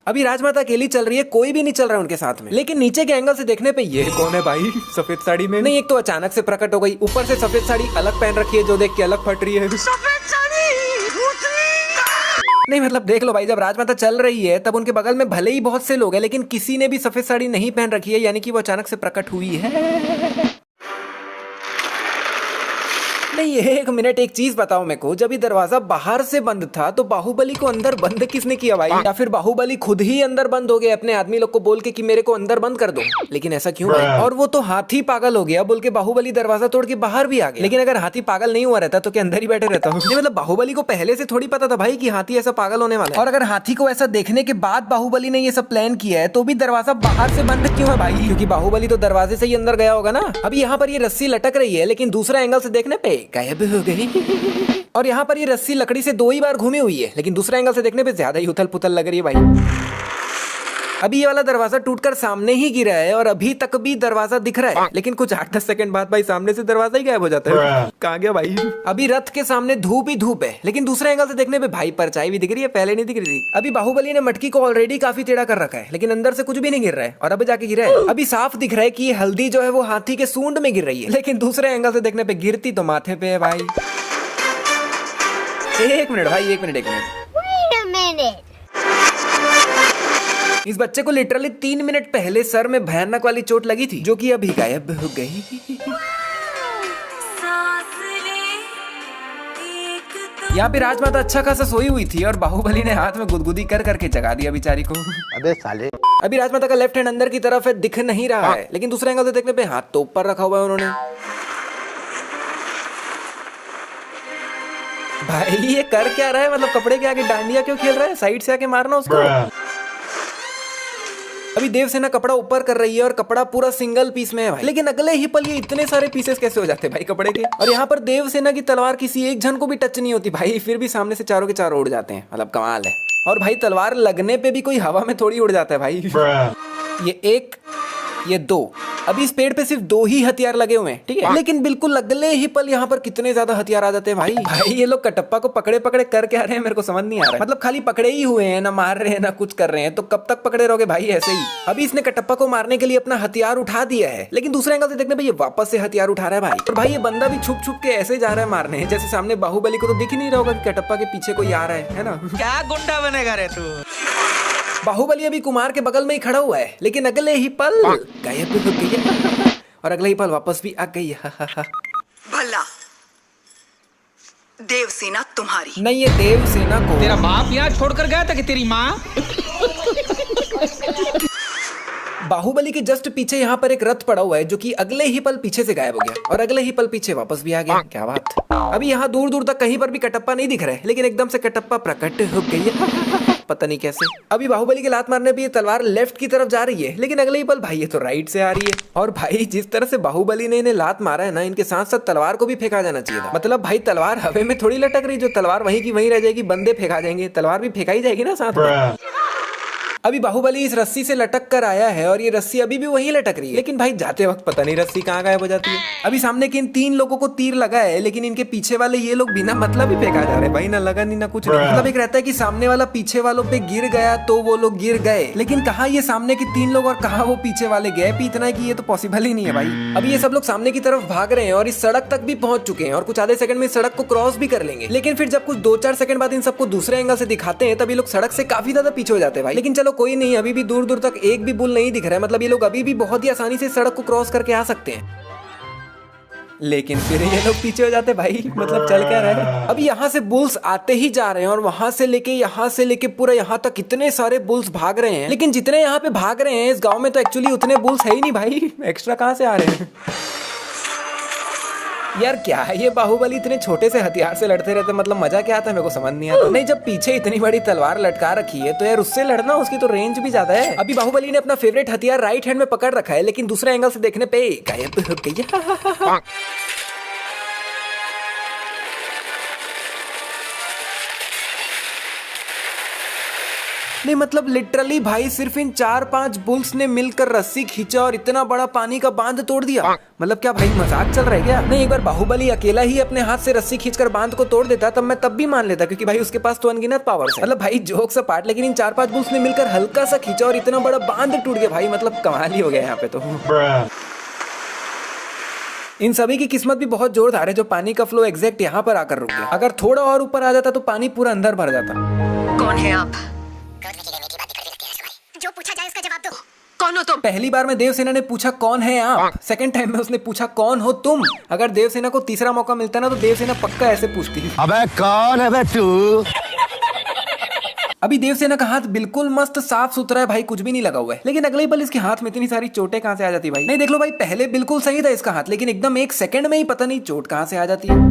अभी राजमाता अकेली चल रही है, कोई भी नहीं चल रहा है उनके साथ में। लेकिन नीचे के एंगल से देखने पे ये कौन है भाई सफेद साड़ी में? नहीं, एक तो अचानक से प्रकट हो गई, ऊपर से सफेद साड़ी अलग पहन रखी है जो देख के अलग फट रही है। सफेद साड़ी नहीं, मतलब देख लो भाई, जब राजमाता चल रही है तब उनके बगल में भले ही बहुत से लोग हैं, लेकिन किसी ने भी सफेद साड़ी नहीं पहन रखी है, यानी कि वो अचानक से प्रकट हुई है। नहीं, एक मिनट, एक चीज बताओ मेरे को, जब ये दरवाजा बाहर से बंद था तो बाहुबली को अंदर बंद किसने किया भाई? या फिर बाहुबली खुद ही अंदर बंद हो गए अपने आदमी लोग को बोल के कि मेरे को अंदर बंद कर दो? लेकिन ऐसा क्यों भाई? और वो तो हाथी पागल हो गया बोल के बाहुबली दरवाजा तोड़ के बाहर भी आ गया। लेकिन अगर हाथी पागल नहीं हुआ रहता तो क्या अंदर ही बैठे रहता? मतलब बाहुबली को पहले से थोड़ी पता था भाई कि हाथी ऐसा पागल होने वाला है। और अगर हाथी को ऐसा देखने के बाद बाहुबली ने ये सब प्लान किया है तो भी दरवाजा बाहर से बंद क्यों है भाई? क्योंकि बाहुबली तो दरवाजे से ही अंदर गया होगा ना। अभी यहाँ पर ये रस्सी लटक रही है, लेकिन दूसरा एंगल से देखने पे गायब हो गई। और यहाँ पर ये रस्सी लकड़ी से 2 ही बार घूमी हुई है, लेकिन दूसरा एंगल से देखने पे ज्यादा ही उथल पुथल लग रही है भाई। अभी ये वाला दरवाजा टूटकर सामने ही गिरा है और अभी तक भी दरवाजा दिख रहा है, लेकिन कुछ 8-10 सेकंड बाद भाई सामने से दरवाजा ही गायब हो जाता है। कहाँ गया भाई? अभी रथ के सामने धूप ही धूप है, लेकिन दूसरे एंगल से देखने पे भाई परछाई भी दिख रही है, पहले नहीं दिख रही थी। अभी बाहुबली ने मटकी को ऑलरेडी काफी टेढ़ा कर रखा है, लेकिन अंदर से कुछ भी नहीं गिर रहा है, और अब जाके गिरा है। अभी साफ दिख रहा है कि ये हल्दी जो है वो हाथी के सूंड में गिर रही है, लेकिन दूसरे एंगल से देखने पे गिरती तो माथे पे है भाई। एक मिनट भाई, एक मिनट। इस बच्चे को लिटरली 3 मिनट पहले सर में भयानक वाली चोट लगी थी, जो कि अभी गायब हो गई। यहाँ पे राजमाता अच्छा खासा सोई हुई थी और बाहुबली ने हाथ में गुदगुदी कर करके जगा दिया बेचारी को। अबे साले। अभी राजमाता का लेफ्ट हैंड अंदर की तरफ है, दिख नहीं रहा है, लेकिन दूसरे एंगल से देखने पे हाथ तो ऊपर रखा हुआ है उन्होंने। भाई ये कर क्या रहा है? मतलब कपड़े के आगे डांडिया क्यों खेल रहा है? साइड से आके मारना उसको। अभी देवसेना कपड़ा ऊपर कर रही है और कपड़ा पूरा सिंगल पीस में है भाई, लेकिन अगले ही पल ये इतने सारे पीसेस कैसे हो जाते हैं भाई कपड़े के? और यहाँ पर देवसेना की तलवार किसी एक जन को भी टच नहीं होती भाई, फिर भी सामने से चारों के चारों उड़ जाते हैं। मतलब कमाल है। और भाई तलवार लगने पे भी कोई हवा में थोड़ी उड़ जाता है भाई। ये 1, ये 2, अभी इस पेड़ पे सिर्फ 2 ही हथियार लगे हुए हैं, ठीक है, लेकिन बिल्कुल अगले ही पल यहाँ पर कितने ज्यादा हथियार आ जाते हैं भाई। भाई ये लोग कटप्पा को पकड़े पकड़े कर क्या रहे हैं मेरे को समझ नहीं आ रहा है। मतलब खाली पकड़े ही हुए हैं, ना मार रहे हैं ना कुछ कर रहे हैं, तो कब तक पकड़े रहोगे भाई ऐसे ही? अभी इसने कटप्पा को मारने के लिए अपना हथियार उठा दिया है, लेकिन दूसरे एंगल से देखने पे ये वापस से हथियार उठा रहा है भाई। और भाई ये बंदा भी छुप छुप के ऐसे जा रहा है मारने, जैसे सामने बाहुबली को तो दिख ही नहीं रहा होगा कि कटप्पा के पीछे कोई आ रहा है ना? क्या गुंडा बनेगा रे तू? बाहुबली अभी कुमार के बगल में ही खड़ा हुआ है, लेकिन अगले ही पल गायब हो गई और अगले ही पल वापस भी आ गई। भला देवसेना तुम्हारी नहीं, ये देवसेना को तेरा बाप यहाँ छोड़कर गया था कि तेरी माँ? बाहुबली के जस्ट पीछे यहाँ पर एक रथ पड़ा हुआ है, जो कि अगले ही पल पीछे से गायब हो गया और अगले ही पल पीछे वापस भी आ गया। क्या बात। अभी यहाँ दूर दूर तक कहीं पर भी कटप्पा नहीं दिख रहा है, लेकिन एकदम से कटप्पा प्रकट हो गई। पता नहीं कैसे। अभी बाहुबली के लात मारने पे ये तलवार लेफ्ट की तरफ जा रही है, लेकिन अगले ही पल भाई ये तो राइट से आ रही है। और भाई जिस तरह से बाहुबली ने इन्हें लात मारा है ना, इनके साथ साथ तलवार को भी फेंका जाना चाहिए था। मतलब भाई तलवार हवा में थोड़ी लटक रही, जो तलवार वहीं की वहीं रह जाएगी, बंदे फेंका जाएंगे, तलवार भी फेंकाई जाएगी ना साथ में। अभी बाहुबली इस रस्सी से लटक कर आया है और ये रस्सी अभी भी वहीं लटक रही है, लेकिन भाई जाते वक्त पता नहीं रस्सी कहाँ गायब हो जाती है। अभी सामने के इन 3 लोगों को तीर लगा है, लेकिन इनके पीछे वाले ये लोग बिना मतलब ही फेंका जा रहे हैं भाई, ना लगा नहीं ना कुछ नहीं। मतलब एक रहता है कि सामने वाला पीछे वालों पे गिर गया तो वो लोग गिर गए, लेकिन कहाँ ये सामने के 3 लोग और कहाँ वो पीछे वाले गैप ही इतना है कि ये तो पॉसिबल ही नहीं है भाई। अभी ये सब लोग सामने की तरफ भाग रहे हैं और इस सड़क तक भी पहुंच चुके हैं और कुछ आधे सेकंड में इस सड़क को क्रॉस भी कर लेंगे, लेकिन फिर जब कुछ 2-4 सेकंड बाद इन सबको दूसरे एंगल से दिखाते हैं तब ये लोग सड़क से काफी ज्यादा पीछे हो जाते हैं भाई। लेकिन चलो कोई नहीं, अभी भी दूर दूर तक एक भी बुल नहीं दिख रहा है, मतलब ये लोग अभी भी बहुत ही आसानी से सड़क को क्रॉस करके आ सकते हैं, लेकिन फिर ये लोग पीछे हो जाते भाई। मतलब चल क्या रहा है। अभी यहाँ से बुल्स आते ही जा रहे हैं और वहां से लेके पूरा यहाँ तक इतने सारे बुल्स भाग रहे हैं, लेकिन जितने यहाँ पे भाग रहे हैं इस गांव में तो एक्चुअली उतने बुल्स है ही नहीं भाई, एक्स्ट्रा कहाँ से आ रहे हैं? यार क्या है ये बाहुबली इतने छोटे से हथियार से लड़ते रहते, मतलब मजा क्या आता है मेरे को समझ नहीं आता। नहीं, जब पीछे इतनी बड़ी तलवार लटका रखी है तो यार उससे लड़ना, उसकी तो रेंज भी ज्यादा है। अभी बाहुबली ने अपना फेवरेट हथियार राइट हैंड में पकड़ रखा है, लेकिन दूसरे एंगल से देखने पे गायब हो गया। नहीं मतलब लिटरली भाई सिर्फ इन 4-5 बुल्स ने मिलकर रस्सी खींचा और इतना बड़ा पानी का बांध तोड़ दिया। मतलब क्या भाई मजाक चल रहा है क्या? नहीं, एक बार बाहुबली अकेला ही अपने हाथ से रस्सी खींचकर बांध को तोड़ देता तब मैं तब भी मान लेता, क्योंकि भाई उसके पास तो अनगिनत पावर्स है। मतलब भाई जोक्स अपार्ट, लेकिन इन 4-5 बुल्स ने मिलकर हल्का सा खींचा और इतना बड़ा बांध टूट गया भाई। मतलब कमाल ही हो गया यहाँ पे तो। इन सभी की किस्मत भी बहुत जोरदार है जो पानी का फ्लो एग्जैक्ट यहाँ पर आकर रुक गया। अगर थोड़ा और ऊपर आ जाता तो पानी पूरा अंदर भर जाता। कौन है आप? जो पूछा जाए उसका जवाब दो। कौन हो तुम? पहली बार में देवसेना ने पूछा कौन है आप, सेकंड टाइम में उसने पूछा कौन हो तुम। अगर देवसेना को तीसरा मौका मिलता ना तो देवसेना पक्का ऐसे पूछती। अबे कौन है बे तू? अभी देवसेना का हाथ बिल्कुल मस्त साफ सुथरा है भाई, कुछ भी नहीं लगा हुआ है। लेकिन अगले पल इसके हाथ में इतनी सारी चोटें कहां से आ जाती भाई? नहीं देख लो भाई, पहले बिल्कुल सही था इसका हाथ, लेकिन एकदम 1 सेकंड में ही पता नहीं चोट कहां से आ जाती है।